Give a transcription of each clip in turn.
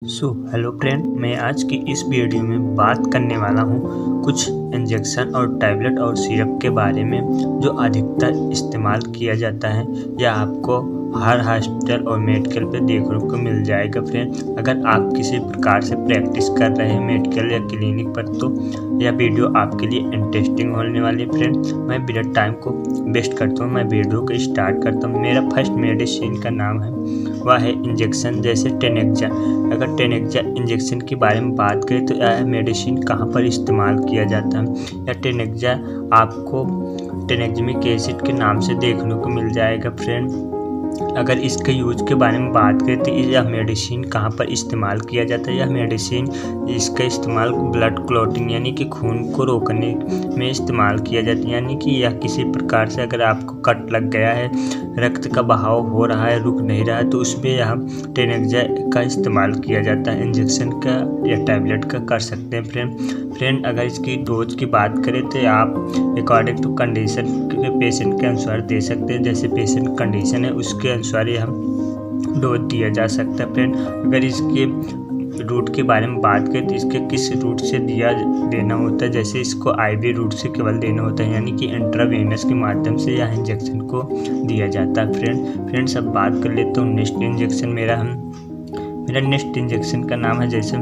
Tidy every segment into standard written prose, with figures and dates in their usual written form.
Hello friend, मैं आज की इस वीडियो में बात करने वाला हूँ कुछ इंजेक्शन और टैबलेट और सिरप के बारे में जो अधिकतर इस्तेमाल किया जाता है या आपको हर हॉस्पिटल और मेडिकल पे देखने को मिल जाएगा। फ्रेंड, अगर आप किसी प्रकार से प्रैक्टिस कर रहे हैं मेडिकल या क्लिनिक पर तो यह वीडियो आपके लिए इंटरेस्टिंग होने वाली है। फ्रेंड, मैं बिना टाइम को वेस्ट करता हूँ, मैं वीडियो को स्टार्ट करता हूँ। मेरा फर्स्ट मेडिसिन का नाम है वह है इंजेक्शन, जैसे टेनेक्जा। अगर टेनेक्जा इंजेक्शन के बारे में बात करें तो यह मेडिसिन कहाँ पर इस्तेमाल किया जाता है। यह टेनेक्जा आपको टेनेक्जमिक एसिड के नाम से देखने को मिल जाएगा। फ्रेंड, अगर इसके यूज के बारे में बात करें तो यह मेडिसिन कहाँ पर इस्तेमाल किया जाता है। यह मेडिसिन इसका इस्तेमाल ब्लड क्लॉटिंग यानी कि खून को रोकने में इस्तेमाल किया जाता है। यानी कि यह किसी प्रकार से अगर आपको कट लग गया है, रक्त का बहाव हो रहा है, रुक नहीं रहा है, तो उसमें यह टेनेक्जा का इस्तेमाल किया जाता है। इंजेक्शन का या टैबलेट का कर सकते हैं। फ्रेंड, अगर इसकी डोज की बात करें तो आप अकॉर्डिंग टू कंडीशन के पेशेंट के अनुसार दे सकते हैं। जैसे पेशेंट कंडीशन है उसके अनुसार यह डोज दिया जा सकता है। फ्रेंड, अगर इसके रूट के बारे में बात करें तो इसके किस रूट से देना होता है। जैसे इसको आईवी रूट से केवल देना होता है, यानी कि इंट्रावेनस के माध्यम से यह इंजेक्शन को दिया जाता है। फ्रेंड्स, अब बात कर लेता हूँ नेक्स्ट इंजेक्शन। मेरा नेक्स्ट इंजेक्शन का नाम है जैसे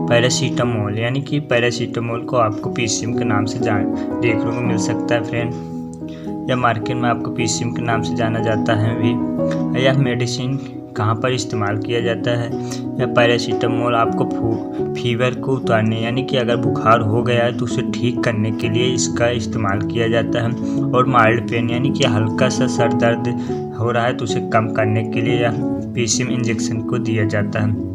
पैरासीटामोल, यानी कि पैरासीटामोल को आपको पीसीएम के नाम से देखने को मिल सकता है। फ्रेंड, यह मार्केट में आपको पीसीएम के नाम से जाना जाता है भी। यह मेडिसिन कहाँ पर इस्तेमाल किया जाता है। यह पैरासीटामोल आपको फीवर को उतारने यानी कि अगर बुखार हो गया है तो उसे ठीक करने के लिए इसका इस्तेमाल किया जाता है। और माइल्ड पेन यानी कि हल्का सा सर दर्द हो रहा है तो उसे कम करने के लिए यह पीसीएम इंजेक्शन को दिया जाता है।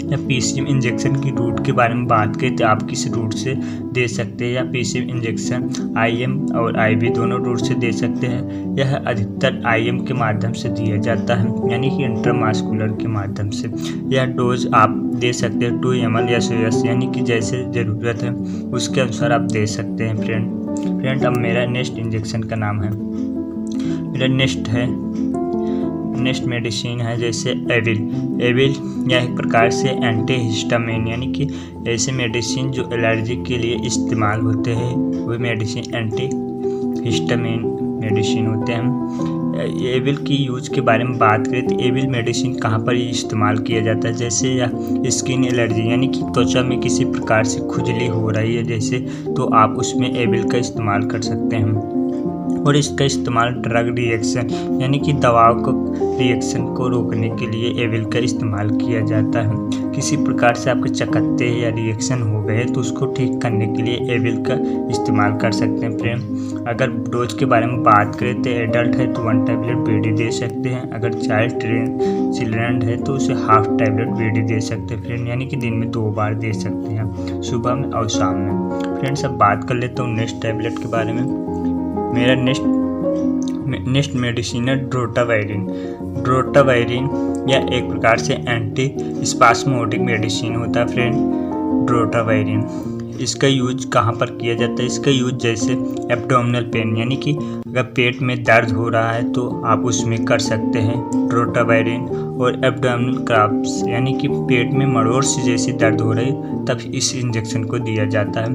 या पीसीएम इंजेक्शन की रूट के बारे में बात करें तो आप किस रूट से दे सकते हैं। या पीसीएम इंजेक्शन आईएम और आईवी दोनों रूट से दे सकते हैं। यह अधिकतर आईएम के माध्यम से दिया जाता है, यानी कि इंट्रामास्कुलर के माध्यम से। यह डोज आप दे सकते हैं 2 ml या 100 ml, यानी कि जैसे ज़रूरत है उसके अनुसार आप दे सकते हैं। फ्रेंड, अब मेरा नेक्स्ट इंजेक्शन का नाम है नेक्स्ट मेडिसिन है जैसे एविल। यह एक प्रकार से एंटी हिस्टामिन, यानी कि ऐसे मेडिसिन जो एलर्जी के लिए इस्तेमाल होते हैं वो मेडिसिन एंटी हिस्टामिन मेडिसिन होते हैं। एविल की यूज के बारे में बात करें तो एविल मेडिसिन कहाँ पर इस्तेमाल किया जाता है। जैसे या स्किन एलर्जी, यानी कि त्वचा में किसी प्रकार से खुजली हो रही है जैसे, तो आप उसमें एविल का इस्तेमाल कर सकते हैं। और इसका इस्तेमाल ड्रग रिएक्शन यानी कि दवाओं को रिएक्शन को रोकने के लिए एविल का इस्तेमाल किया जाता है। किसी प्रकार से आपके चकत्ते या रिएक्शन हो गए तो उसको ठीक करने के लिए एविल का इस्तेमाल कर सकते हैं। फ्रेंड, अगर डोज के बारे में बात करें तो एडल्ट है तो 1 टैबलेट बीडी दे सकते हैं। अगर चिल्ड्रन है तो उसे हाफ टैबलेट बीडी दे सकते हैं। फ्रेंड, यानी कि दिन में 2 बार दे सकते हैं, सुबह में और शाम में। फ्रेंड्स, अब बात कर लेता हूँ नेक्स्ट टैबलेट के बारे में। मेरा नेक्स्ट मेडिसिन है ड्रोटावायरिन। यह एक प्रकार से एंटी स्पास्मोडिक मेडिसिन होता है। फ्रेंड, ड्रोटावायरिन इसका यूज कहाँ पर किया जाता है। इसका यूज जैसे एब्डोमिनल पेन, यानी कि अगर पेट में दर्द हो रहा है तो आप उसमें कर सकते हैं ड्रोटावायरिन। और एब्डोमिनल क्रैम्प्स, यानी कि पेट में मरोड़ सी जैसी दर्द हो रही तब इस इंजेक्शन को दिया जाता है।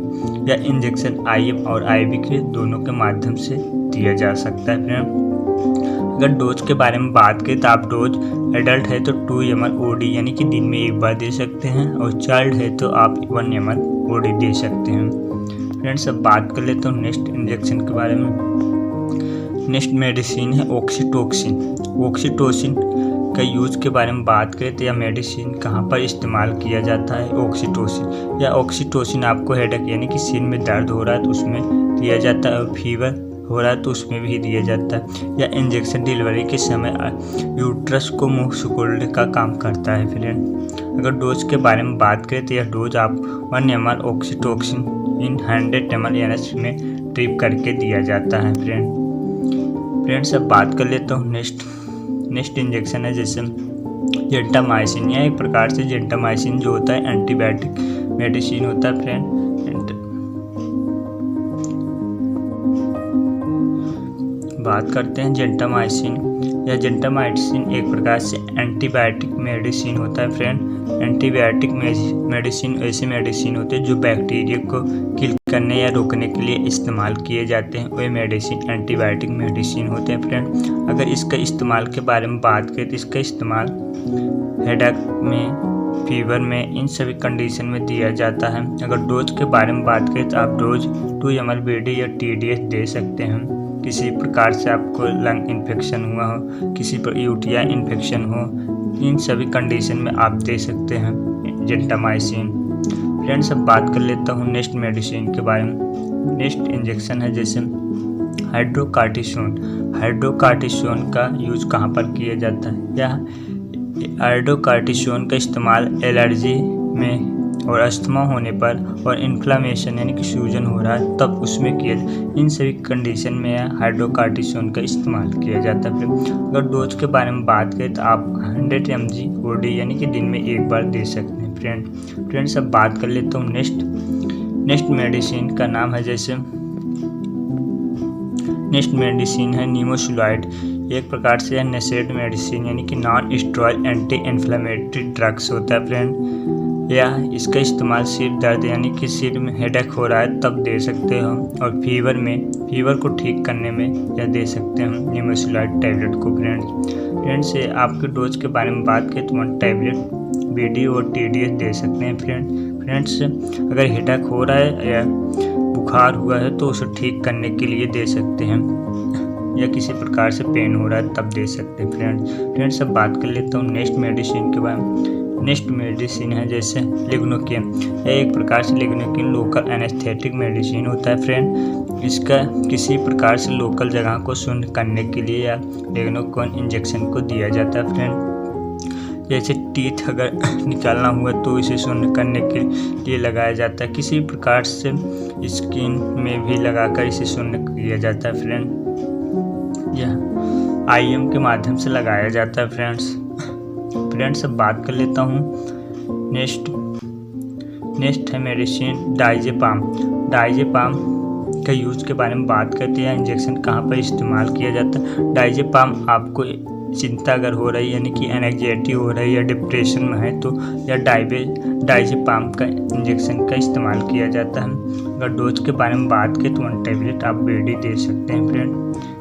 यह इंजेक्शन आईएम और आईवी के दोनों के माध्यम से दिया जा सकता है। फ्रेंड, अगर डोज के बारे में बात करें तो आप डोज एडल्ट है तो 2 ml ओडी, यानी कि दिन में 1 बार दे सकते हैं। और चाइल्ड है तो आप 1 ml ओडी दे सकते हैं। फ्रेंड्स, अब बात कर लेते हैं नेक्स्ट इंजेक्शन के बारे में। नेक्स्ट मेडिसिन है ऑक्सीटोसिन का यूज के बारे में बात करें तो यह मेडिसिन कहाँ पर इस्तेमाल किया जाता है। ऑक्सीटोसिन या ऑक्सीटोसिन आपको हेडेक यानी कि सिर में दर्द हो रहा है तो उसमें दिया जाता है। और फीवर हो रहा है तो उसमें भी दिया जाता है। यह इंजेक्शन डिलीवरी के समय यूट्रस को मुंह सिकोड़ने का काम करता है। फ्रेंड, अगर डोज के बारे में बात करें तो यह डोज आप 1 ml ऑक्सीटोसिन इन 100 ml NH में ड्रिप करके दिया जाता है। फ्रेंड्स, अब बात कर लेता हूँ नेक्स्ट इंजेक्शन है जैसे जेंटामाइसिन। यह एक प्रकार से जेंटामाइसिन जो होता है एंटीबायोटिक मेडिसिन होता है। फ्रेंड, बात करते हैं जेंटामाइसिन। यह जेंटामाइसिन एक प्रकार से एंटीबायोटिक मेडिसिन होता है। फ्रेंड, एंटीबायोटिक मेडिसिन ऐसे मेडिसिन होते हैं जो बैक्टीरिया को किल करने या रोकने के लिए इस्तेमाल किए जाते हैं, वे मेडिसिन एंटीबायोटिक मेडिसिन होते हैं। फ्रेंड, अगर इसका इस्तेमाल के बारे में बात करें तो इसका इस्तेमाल हेडेक में, फीवर में, इन सभी कंडीशन में दिया जाता है। अगर डोज के बारे में बात करें तो आप डोज 2 ml BD या TDS दे सकते हैं। किसी प्रकार से आपको लंग इन्फेक्शन हुआ हो, किसी पर UTI इन्फेक्शन हो, इन सभी कंडीशन में आप दे सकते हैं जेंटामाइसिन। फ्रेंड्स, अब बात कर लेता हूँ नेक्स्ट मेडिसिन के बारे में। नेक्स्ट इंजेक्शन है जैसे हाइड्रोकार्टिसोन। हाइड्रोकार्टिसोन का यूज कहाँ पर किया जाता है? यह हाइड्रोकार्टिसोन का इस्तेमाल एलर्जी में और अस्थमा होने पर और इन्फ्लामेशन यानी कि सूजन हो रहा है तब उसमें किया, इन सभी कंडीशन में हाइड्रोकार्टिसोन का इस्तेमाल किया जाता है। अगर डोज के बारे में बात करें तो आप 100 mg OD यानी कि दिन में एक बार दे सकते हैं। फ्रेंड्स, अब बात कर लेता हूँ नेक्स्ट मेडिसिन का नाम है जैसे नेक्स्ट मेडिसिन है निमोसुलाइड। एक प्रकार से नेसेड मेडिसिन यानी कि non steroid anti inflammatory drugs होता है। फ्रेंड, या इसका इस्तेमाल सिर दर्द यानी कि सिर में हेडेक हो रहा है तब दे सकते हो, और फीवर को ठीक करने में या दे सकते हैं निमोसुलाइड टैबलेट को। फ्रेंड्स, से आपके डोज के बारे में बात करें तो 1 टैबलेट BD और TDS दे सकते हैं। फ्रेंड्स, अगर हेडेक हो रहा है या बुखार हुआ है तो उसे ठीक करने के लिए दे सकते हैं, या किसी प्रकार से पेन हो रहा है तब दे सकते हैं। फ्रेंड्स, अब बात कर लेता हूँ नेक्स्ट मेडिसिन के बारे में। नेक्स्ट मेडिसिन है जैसे लिग्नोकेन। यह एक प्रकार से लिग्नोकेन लोकल एनेस्थेटिक मेडिसिन होता है। फ्रेंड, इसका किसी प्रकार से लोकल जगह को शून्य करने के लिए या लिग्नोकेन इंजेक्शन को दिया जाता है। फ्रेंड, जैसे टीथ अगर निकालना हुआ तो इसे शून्य करने के लिए लगाया जाता है। किसी प्रकार से स्किन में भी लगाकर इसे शून्य किया जाता है। यह IM के माध्यम से लगाया जाता है। फ्रेंड्स, अब बात कर लेता हूँ नेक्स्ट है मेडिसिन डाइजेपाम का यूज के बारे में बात करते हैं। इंजेक्शन कहाँ पर इस्तेमाल किया जाता है? डाइजेपाम आपको चिंता अगर हो रही है यानी कि एंग्जाइटी हो रही है या डिप्रेशन में है तो या डाइजेपाम का इंजेक्शन का इस्तेमाल किया जाता है। अगर डोज के बारे में बात करें तो 1 टैबलेट आप BD दे सकते हैं।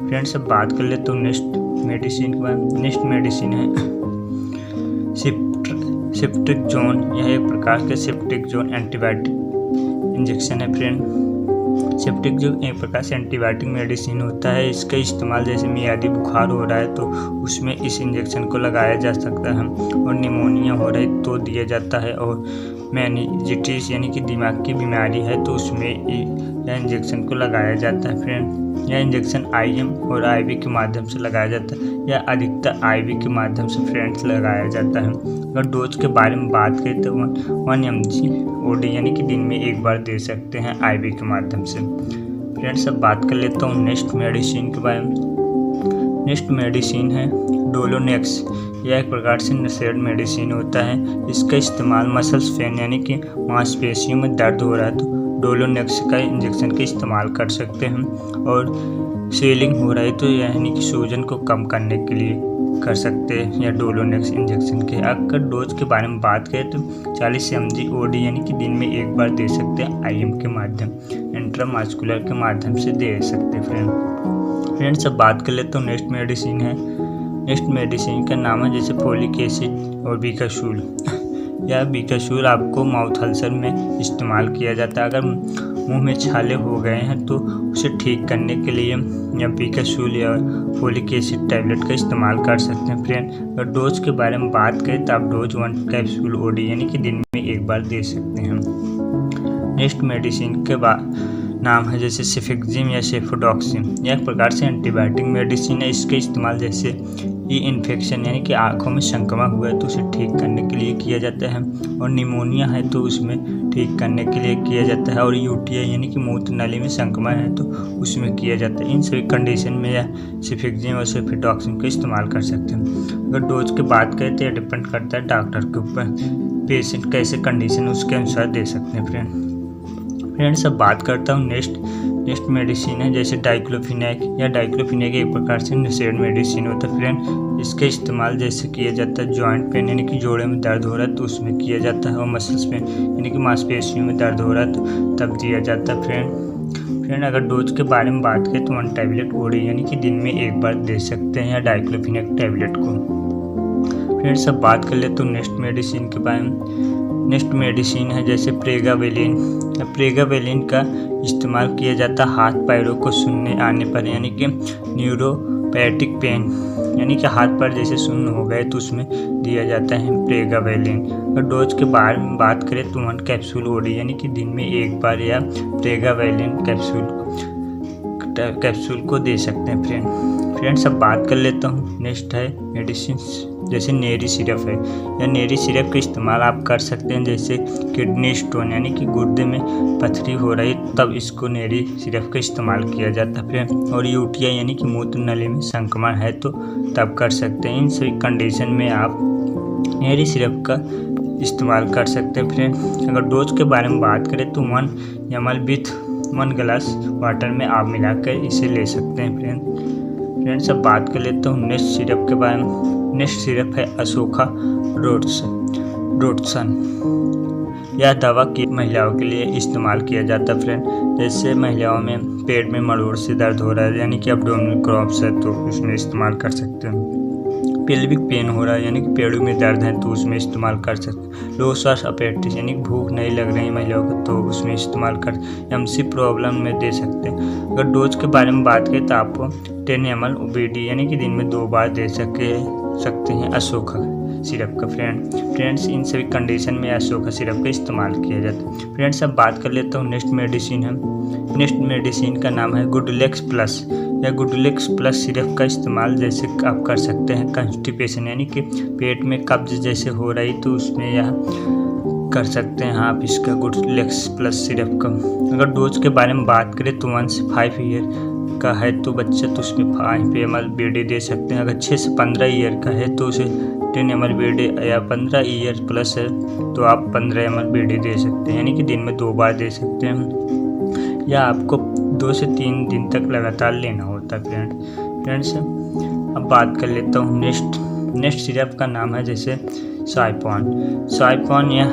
फ्रेंड्स, अब बात कर ले तो नेक्स्ट मेडिसिन के बारे में। नेक्स्ट मेडिसिन है सिप्ट्रिक्जोन। यह एक प्रकार के सिप्ट्रिक्जोन एंटीबायोटिक इंजेक्शन है। फ्रेंड, सिप्ट्रिक्जोन एक प्रकार से एंटीबायोटिक मेडिसिन होता है। इसका इस्तेमाल जैसे मियादी बुखार हो रहा है तो उसमें इस इंजेक्शन को लगाया जा सकता है, और निमोनिया हो रहा है तो दिया जाता है, और मेनिंजाइटिस यानी कि दिमाग की बीमारी है तो उसमें यह इंजेक्शन को लगाया जाता है। फ्रेंड, यह इंजेक्शन IM और IV के माध्यम से लगाया जाता है, या अधिकतर IV के माध्यम से फ्रेंड्स लगाया जाता है। अगर डोज के बारे में बात करें तो 1 mg OD यानी कि दिन में एक बार दे सकते हैं IV के माध्यम से। फ्रेंड्स, अब बात कर लेता हूँ नेक्स्ट मेडिसिन के बारे में। नेक्स्ट मेडिसिन है डोलोनेक्स। यह एक प्रकार से नसेड मेडिसिन होता है। इसका इस्तेमाल मसल्स पेन यानी कि मांसपेशियों में दर्द हो रहा है तो डोलोनेक्स का इंजेक्शन का इस्तेमाल कर सकते हैं, और स्वेलिंग हो रहा है तो यानी कि सूजन को कम करने के लिए कर सकते हैं या डोलोनेक्स इंजेक्शन के। अगर डोज के बारे में बात करें तो 40 mg OD यानी कि दिन में एक बार दे सकते हैं IM के माध्यम, इंट्रामास्कुलर के माध्यम से दे सकते हैं। फ्रेंड्स, अब बात कर लेते हैं नेक्स्ट मेडिसिन है। नेक्स्ट मेडिसिन का नाम है जैसे फोलिक एसिड और बीकाशूल। यह बीकाशूल आपको माउथ अल्सर में इस्तेमाल किया जाता है। अगर मुंह में छाले हो गए हैं तो उसे ठीक करने के लिए या बीकाशूल या फोलिक एसिड टैबलेट का इस्तेमाल कर सकते हैं। फ्रेंड, अगर डोज के बारे में बात करें तो आप डोज 1 कैप्सूल OD यानी कि दिन में एक बार दे सकते हैं। नेक्स्ट मेडिसिन के नाम है जैसे सेफेक्जिम या सेफोडॉक्सिम। यह एक प्रकार से एंटीबायोटिक मेडिसिन है। इसका इस्तेमाल जैसे इन्फेक्शन यानी कि आँखों में संक्रमण हुआ है तो उसे ठीक करने के लिए किया जाता है, और निमोनिया है तो उसमें ठीक करने के लिए किया जाता है, और UTI यानी कि मूत्र नली में संक्रमण है तो उसमें किया जाता है। इन सभी कंडीशन में यह सेफेक्जिम और सेफोडॉक्सिम का इस्तेमाल कर सकते हैं। अगर डोज की बात करें तो यह डिपेंड करता है डॉक्टर के ऊपर, पेशेंट कैसे कंडीशन उसके अनुसार दे सकते हैं। फ्रेंड्स, अब बात करता हूँ नेक्स्ट मेडिसिन है जैसे डाइक्लोफिनेक। या डाइक्लोफिनेक एक प्रकार से नसेड मेडिसिन होता है। फ्रेंड, इसका इस्तेमाल जैसे किया जाता है जॉइंट पेन यानी कि जोड़े में दर्द हो रहा है तो उसमें किया जाता है, और मसल्स पेन यानी कि मांसपेशियों में दर्द हो रहा है तो तब दिया जाता है। फ्रेंड अगर डोज के बारे में बात करें तो 1 टैबलेट ओडी यानी कि दिन में 1 बार दे सकते हैं या डाइक्लोफिनेक टैबलेट को। फ्रेंड्स अब बात कर ले तो नेक्स्ट मेडिसिन के बारे में। नेक्स्ट मेडिसिन है जैसे प्रेगावेलिन। प्रेगावेलिन का इस्तेमाल किया जाता है हाथ पैरों को सुनने आने पर यानी कि न्यूरोपैथिक पेन यानी कि हाथ पैर जैसे सुन्न हो गए तो उसमें दिया जाता है प्रेगावेलिन। और डोज के बारे में बात करें तो 1 कैप्सूल ओडी यानी कि दिन में 1 बार या प्रेगावेलिन कैप्सूल को दे सकते हैं। फ्रेंड्स अब बात कर लेता हूँ नेक्स्ट है मेडिसिन जैसे नेरी सिरप है। या नेरी सिरप का इस्तेमाल आप कर सकते हैं जैसे किडनी स्टोन यानी कि गुर्दे में पथरी हो रही तब इसको नेरी सिरप का इस्तेमाल किया जाता है फ्रेंड। और यूटीआई यानी कि मूत्र नली में संक्रमण है तो तब कर सकते हैं। इन सभी कंडीशन में आप नेरी सिरप का इस्तेमाल कर सकते हैं फ्रेंड। अगर डोज के बारे में बात करें तो 1 ml विथ 1 गिलास वाटर में आप मिलाकर इसे ले सकते हैं फ्रेंड्स अब बात कर लेता हूँ नेक्स्ट सिरप के बारे में। नेक्स्ट सिरप है अशोका रोटसन। यह दवा की महिलाओं के लिए इस्तेमाल किया जाता है फ्रेंड। जैसे महिलाओं में पेट में मरोड़ से दर्द हो रहा है यानी कि एब्डोमिनल क्रॉप्स है तो उसमें इस्तेमाल कर सकते हैं। पेल्विक पेन हो रहा है यानी कि पेड़ों में दर्द है तो उसमें इस्तेमाल कर सकते हैं। लो स्वास्थ्य अपेटिस यानी कि भूख नहीं लग रही महिलाओं को तो उसमें इस्तेमाल कर। एमसी प्रॉब्लम में दे सकते हैं। अगर डोज के बारे में बात करें तो आपको 10 ml ओबीडी यानी कि दिन में 2 बार दे सकते हैं अशोका सिरप का फ्रेंड्स इन सभी कंडीशन में अशोका सिरप का इस्तेमाल किया जाता है। फ्रेंड्स अब बात कर लेता हूँ नेक्स्ट मेडिसिन है। नेक्स्ट मेडिसिन का नाम है गुडलेक्स प्लस। या गुडलेक्स प्लस सिरप का इस्तेमाल जैसे आप कर सकते हैं कंस्टिपेशन यानी कि पेट में कब्ज जैसे हो रही तो उसमें यह कर सकते हैं आप इसका गुडलेक्स प्लस सिरप का। अगर डोज के बारे में बात करें तो 1 से 5 ईयर का है तो बच्चा तो उसमें 5 ml बीडी दे सकते हैं। अगर 6 से 15 ईयर का है तो उसे 10 ml बीडी या 15 ईयर प्लस है तो आप 15 ml बीडी दे सकते हैं यानी कि दिन में 2 बार दे सकते हैं। या आपको 2 से 3 दिन तक लगातार लेना होता है फ्रेंड्स। अब बात कर लेता हूँ नेक्स्ट सिरप का नाम है जैसे साइपॉन या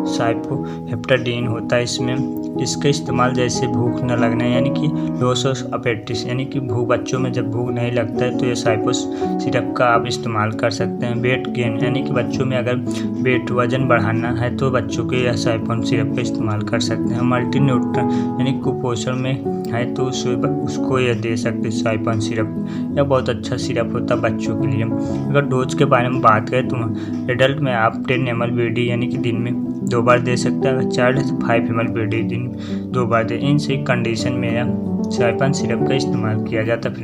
साइपोहेप्टाडीन होता है इसमें। इसका इस्तेमाल जैसे भूख न लगना यानी कि लॉस ऑफ एपेटाइटिस यानी कि बच्चों में जब भूख नहीं लगता है तो ये साइपोस सिरप का आप इस्तेमाल कर सकते हैं। वेट गेन यानी कि बच्चों में अगर वजन बढ़ाना है तो बच्चों के यह साइपॉन सिरप का इस्तेमाल कर सकते हैं। मल्टी न्यूट्रन यानी कुपोषण में है तो उसको यह दे सकते हैं साइपॉन सिरप। यह बहुत अच्छा सिरप होता है बच्चों के लिए। अगर डोज के बारे में बात करें तो एडल्ट में आप 10 ml बीडी यानी कि दिन में 2 बार दे सकते हैं। अगर चाइल्ड है तो 5 ml बीडी दिन में 2 बार दे। इन सही कंडीशन में यह साइपॉन सिरप का इस्तेमाल किया जाता है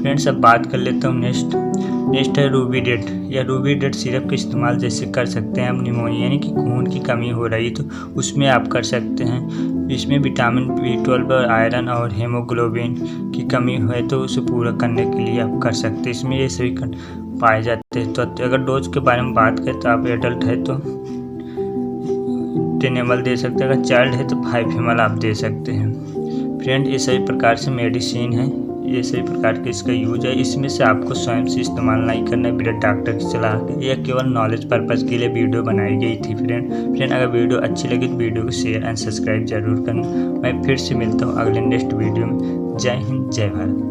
फ्रेंड्स अब बात कर लेता हूँ नेक्स्ट है रूबीडेट। या रूबीडेट सिरप का इस्तेमाल जैसे कर सकते हैं हम निमोनिया यानी कि खून की कमी हो रही तो उसमें आप कर सकते हैं। इसमें विटामिन B12 और आयरन और हेमोग्लोबिन की कमी है तो उसे पूरा करने के लिए आप कर सकते हैं। इसमें ये सभी पाए जाते हैं। तो अगर डोज के बारे में बात करें तो आप एडल्ट है तो 10 ml दे सकते हैं। अगर चाइल्ड है तो 5 ml आप दे सकते हैं फ्रेंड। ये सभी प्रकार से मेडिसिन है, ये सभी प्रकार के इसका यूज है। इसमें से आपको स्वयं से इस्तेमाल नहीं करना है बिना डॉक्टर की सलाह के। यह केवल नॉलेज पर्पज़ के लिए वीडियो बनाई गई थी फ्रेंड अगर वीडियो अच्छी लगी तो वीडियो को शेयर एंड सब्सक्राइब जरूर करना। मैं फिर से मिलता हूँ अगले नेक्स्ट वीडियो में। जय हिंद जय भारत।